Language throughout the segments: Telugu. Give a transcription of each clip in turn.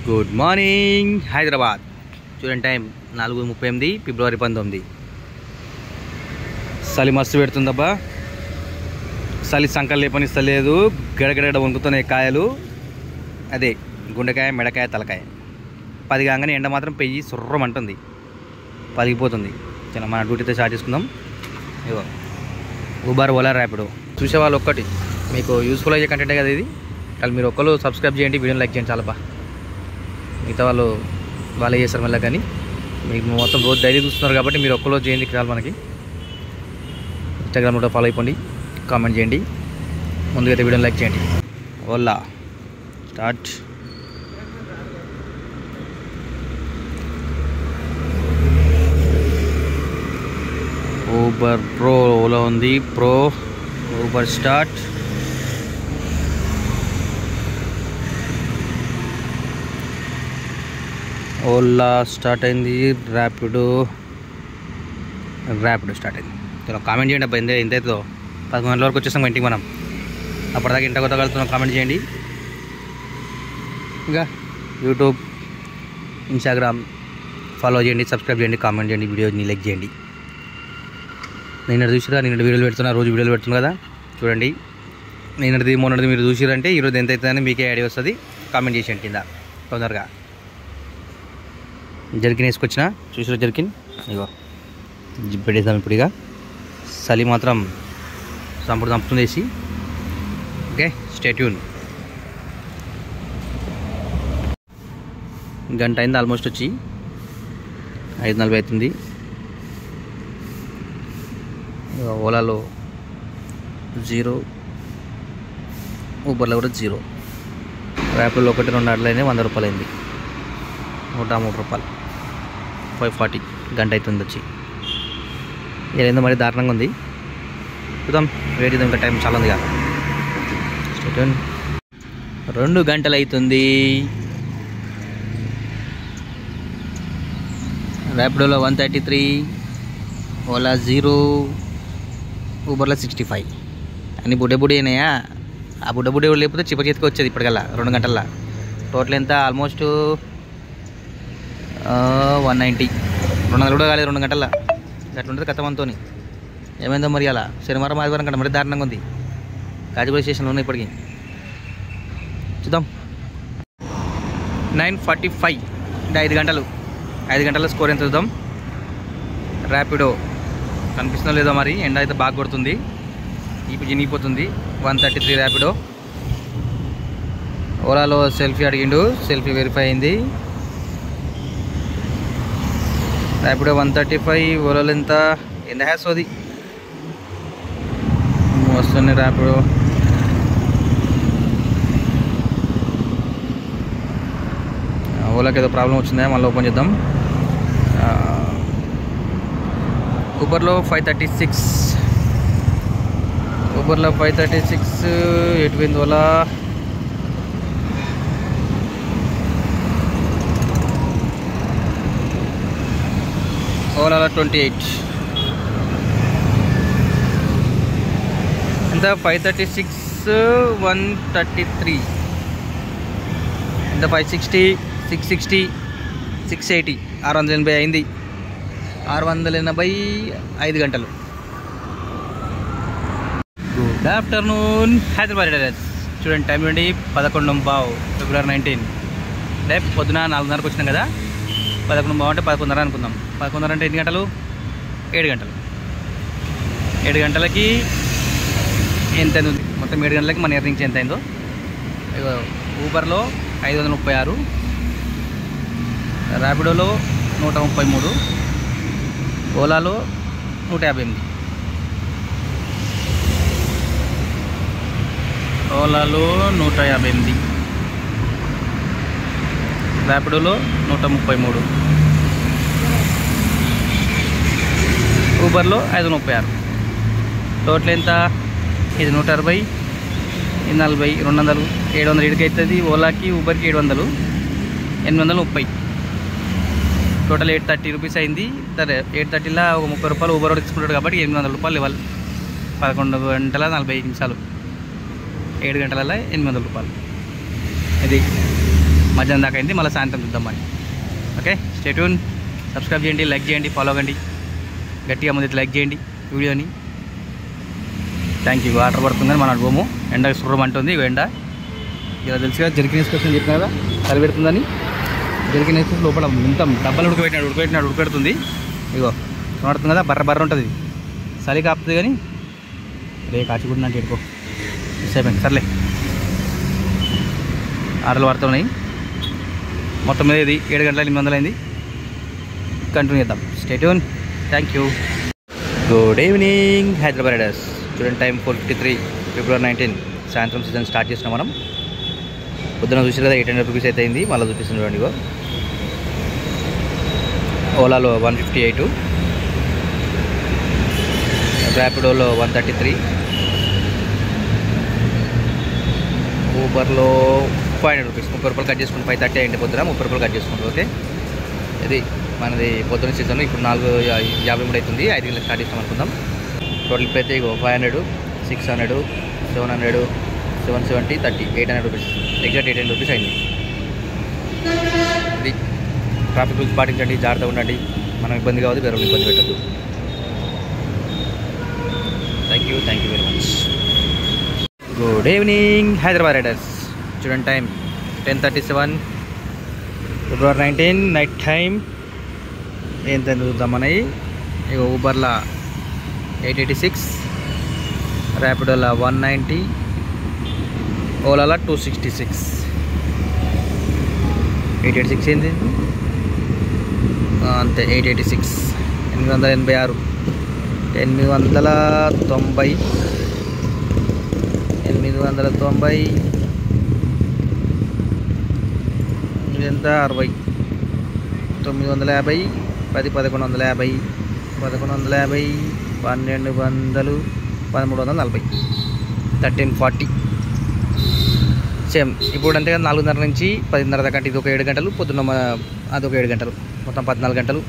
Good morning Hyderabad. చూడండి టైం 4:38 ఫిబ్రవరి 19. చలి మస్తు పెడుతుందబ్బా. చలి సంకలు లేపనిస్తలేదు. గడగడ వణుకుతున్నాయి కాయలు. అదే గుండెకాయ, మెడకాయ, తలకాయ. 10 కాగానే ఎండ మాత్రం పెయ్యి సుర్రమంటుంది, పలిగిపోతుంది. చాలా మన డ్యూటీతో స్టార్ట్ చేసుకుందాం. ఇగో ఊబర్, ఓలా, ర్యాపిడో చూసేవాళ్ళు ఒక్కటి మీకు యూస్ఫుల్ అయ్యే కంటెంటే కదా ఇది. వాళ్ళు మీరు ఒక్కరు సబ్స్క్రైబ్ చేయండి, వీడియోని లైక్ చేయండి, చాలబ్బా. మిగతా వాళ్ళే చేస్తారు మళ్ళీ. కానీ మీకు మొత్తం రోజు డైలీ చూస్తున్నారు కాబట్టి మీరు ఒక్కలో చేయండి చాలు. మనకి ఇన్స్టాగ్రామ్ కూడా ఫాలో అయిపోండి, కామెంట్ చేయండి, ముందుగా అయితే వీడియోని లైక్ చేయండి. Ola start. Uber pro, Ola ఉంది pro. Uber start. Ola start అయింది. ర్యాపిడో స్టార్ట్ అయింది. చలో కామెంట్ చేయండి అబ్బా. ఎంత అవుతుందో 11 గంటల వరకు వచ్చేస్తాం ఇంటికి మనం. అప్పటిదాకా ఇంట కొత్త కలుగుతున్నాం. కామెంట్ చేయండి. ఇంకా యూట్యూబ్, ఇన్స్టాగ్రామ్ ఫాలో చేయండి, సబ్స్క్రైబ్ చేయండి, కామెంట్ చేయండి, వీడియోని లైక్ చేయండి. నిన్నటి చూసిరా, నిన్నటి వీడియోలు పెడుతున్నా, రోజు వీడియోలు పెడుతున్నా కదా. చూడండి, నిన్నటిది మొన్నటిది మీరు చూసిరంటే ఈరోజు ఎంత అవుతుందని మీకే ఐడియా వస్తుంది. కామెంట్ చేసేయండి కింద తొందరగా. జర్కిన్ వేసుకొచ్చిన, చూసిరా జర్కిన్. ఇగో పెట్టేద్దాం ఇప్పుడు. ఇక చలి మాత్రం చంపుతుంది వేసి. Okay, stay tune. గంట అయింది ఆల్మోస్ట్, వచ్చి 5:40 అవుతుంది. ఓలాలో 0, ఊబర్లో కూడా 0, ర్యాపిడోలో 1-2 ఆర్డర్లు అయినాయి. 100 రూపాయలు అయింది. 103 రూపాయలు. 5:40 గంట అవుతుంది వచ్చి. ఏదైందో మరి దారుణంగా ఉంది. చూద్దాం, వెయిట్ చేద్దాం, ఇంకా టైం చాలా ఉంది కదా. 2 గంటలు అవుతుంది. ర్యాపిడోలో 133, ఓలా 0, ఊబర్లో 65. అన్ని బుడ్డే అయినాయా? ఆ బుడ్డే లేకపోతే చిప్ప చేతికి వచ్చేది ఇప్పటికల్లా 2 గంటల్లో. టోటల్ ఎంత? ఆల్మోస్ట్ 190. 200 కూడా కాలేదు 2 గంటల్లో. అట్లా ఉంటుంది కథమంతో. ఏమైందో మరి అలా శనివారం ఆదివారం కంటే మరి దారుణంగా ఉంది. కాజీపూడి స్టేషన్లో ఉన్నాయి ఇప్పటికి. చూద్దాం. 9:45 అంటే 5 గంటలు. 5 గంటల స్కోర్ ఎంత చూద్దాం. ర్యాపిడో కనిపిస్తుందో లేదో మరి, ఎండ అయితే బాగా కొడుతుంది, ఇప్పుడు జినిగిపోతుంది. 133 ర్యాపిడో. ఓలాలో సెల్ఫీ అడిగిండు, సెల్ఫీ వెరిఫై అయింది. ర్యాపిడో 135, ఓలాలో ఎంత హ్యాస్ అది వస్తుంది. ర్యాపిడో ఓలాకి ఏదో ప్రాబ్లం వచ్చిందా, మళ్ళీ ఓపెన్ చేద్దాం. ఊబర్లో 536, ఊబర్లో 536. ఎటుపోయింది ఓలా? ఓలాలో 28. ఎంత? 536, 133. ఎంత? 560, 660, 680. 680 అయింది. 680 5 గంటలు. Good afternoon Hyderabad riders. చూడండి టైం చూడండి 11:15 ఫిబ్రవరి 19. అంటే పొద్దున 4:30కి వచ్చినాం కదా. 11:15 అంటే 11:30 అనుకుందాం. 11:30 అంటే ఎన్ని గంటలు? 7 గంటలు. 7 గంటలకి ఎంత ఉంది మొత్తం? 7 గంటలకి మన ఎర్నింగ్స్ ఎంత అయిందో. ఊబర్లో 536, ర్యాపిడోలో 133, ఓలాలో 158. ఓలాలో 158, ర్యాపిడోలో 133, ఊబర్లో 536. టోటల్ ఎంత? ఇది 160, ఇది 40, 200, 700 అవుతుంది. ఓలాకి ఊబర్కి 700, 830. టోటల్ 830 రూపీస్ అయింది. సరే 830లో ఒక 30 రూపాయలు ఊబర్ వాడు తీసుకుంటాడు కాబట్టి 800 రూపాయలు ఇవ్వాలి. 11 గంటల 45 నిమిషాలు. 7 గంటలలో 800 రూపాయలు. ఇది మధ్యాహ్నం దాకా అయింది, మళ్ళీ సాయంత్రం చూద్దాం మరి. Okay, stay tune. సబ్స్క్రైబ్ చేయండి, లైక్ చేయండి, ఫాలో అవ్వండి, గట్టిగా ముందు లైక్ చేయండి వీడియోని. Thank you. వాటర్ పడుతుందని మన భూము ఎండ సుర్రమంటుంది. ఎండ ఇలా తెలుసుగా జరికిన వేసుకొచ్చి చెప్పిన కదా చలి పెడుతుందని. జరికిన వేసుకొచ్చి లోపల ఇంత డబ్బాలు ఉడకబెడుతుంది. ఇగో కనబడుతుంది కదా, బర్ర ఉంటుంది. చలి కాపుతుంది కానీ రే కాచిగుడి అంటే ఎడుకో మిస్ అయిపోయింది. సర్లే, ఆటలు పడుతున్నాయి. మొత్తం మీద ఇది 7 గంటల 800 అయింది. కంటిన్యూ చేద్దాం. Stay tune. Thank you. Good evening Hyderabad riders. చూడండి టైం 4:53, February 19. సాయంత్రం సీజన్ స్టార్ట్ చేసినాం మనం. పొద్దున చూసారు కదా 800 రూపీస్ అయితే అయింది. మళ్ళీ చూపిస్తుంది చూడండి. ఇగో ఓలాలో 158, ర్యాపిడోలో 133, ఊబర్లో 500 రూపీస్. 30 రూపాయలు కట్ చేసుకుని 530 అయింది పొద్దున. 30 రూపాయలు కట్ చేసుకుంటారు. ఓకే, ఇది మనది పొద్దున్న సీజన్. ఇప్పుడు 4:53 అవుతుంది. 5 గంటలకు స్టార్ట్ చేస్తాం అనుకుందాం. టోటల్ ఇప్పుడు అయితే ఇగో 500, 600, 700, 770, 30, 800 రూపీస్. ఎగ్జాక్ట్ 800 రూపీస్ అయింది. ఇది ట్రాఫిక్ రూల్స్ పాటించండి, జాగ్రత్తగా ఉండండి. మనం ఇబ్బంది కావద్దు, వేరే ఇబ్బంది పెట్టద్దు. Thank you very much. Good evening Hyderabad riders. చూడండి టైం 10:37, February 19, నైట్ టైం. ఎంత చూద్దాం మనవి. ఇక ఊబర్లో 886, ర్యాపిడోలో 190, ఓలాలో 266. 886 ఏంటి అంతే. 886, 886, 890, 890 ఇదంతా 60, 950, 10, 1150, 1150, 1200, 1340, 1340. సేమ్ ఇప్పుడు అంతే కదా. 4:30 నుంచి 10:30 దాకా. ఇది ఒక 7 గంటలు, పొద్దున్న అదొక 7 గంటలు, మొత్తం 14 గంటలు,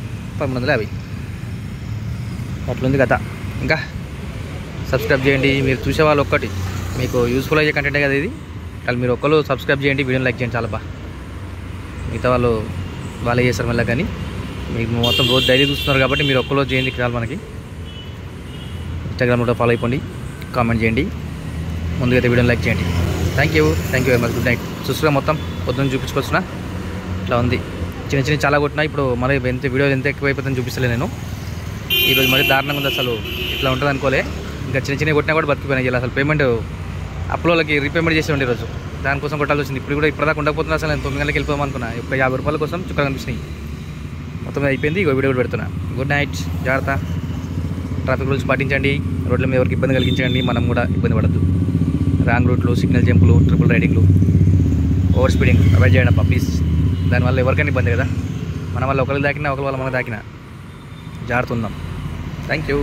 1350 అట్లుంది కథ. ఇంకా సబ్స్క్రైబ్ చేయండి. మీరు చూసే వాళ్ళు ఒక్కటి మీకు యూస్ఫుల్ అయ్యే కంటెంటే కదా ఇది. కానీ మీరు ఒక్కరు సబ్స్క్రైబ్ చేయండి, వీడియోని లైక్ చేయండి, చాలా మిగతా వాళ్ళే చేస్తారు మళ్ళీ. కానీ మీకు మొత్తం రోజు డైలీ చూస్తున్నారు కాబట్టి మీరు ఒక్కలో చేయండి చాలు. మనకి ఇన్స్టాగ్రామ్లో ఫాలో అయిపోండి, కామెంట్ చేయండి, ముందుగా అయితే వీడియోని లైక్ చేయండి. Thank you very much. Good night. చూస్తున్నా మొత్తం పొద్దున్న చూపించుకొస్తున్నా. ఇట్లా ఉంది. చిన్న చాలా కొట్టినా. ఇప్పుడు మరి వీడియో ఎంత ఎక్కువైపోతుందని చూపిస్తలే నేను. ఈరోజు మరి దారుణంగా ఉంది. అసలు ఇట్లా ఉంటుంది అనుకోలే. ఇంకా చిన్న కొట్టినా కూడా బతికిపోయినాయి. ఇలా అసలు పేమెంట్ అప్లోలకి రీపేమెంట్ చేసి ఉండే రోజు దానికోసం కొట్టాల్సి వచ్చింది. ఇప్పుడు కూడా ఇప్పటిదాకా ఉండకపోతున్నా. అసలు నేను 9 గంటలకు వెళ్ళిపోదాం అనుకున్నా. ఒక 50 రూపాయల కోసం చుక్కలు కనిపిస్తున్నాయి. మొత్తం అయిపోయింది. ఇక వీడియో కూడా పెడుతున్నా. Good night. జాగ్రత్త. ట్రాఫిక్ రూల్స్ పాటించండి. రోడ్ల మీద ఎవరికి ఇబ్బంది కలిగించండి, మనం కూడా ఇబ్బంది పడద్దు. రాంగ్ రూట్లు, సిగ్నల్ జంపులు, ట్రిపుల్ రైడింగ్లు, ఓవర్ స్పీడింగ్ అవాయిడ్ చేయండి అప్ప ప్లీజ్. దానివల్ల ఎవరికైనా ఇబ్బంది కదా. మన వల్ల ఒకరికి దాకినా, ఒకరి వల్ల మనకు దాకినా. జాగ్రత్త ఉందాం. Thank you.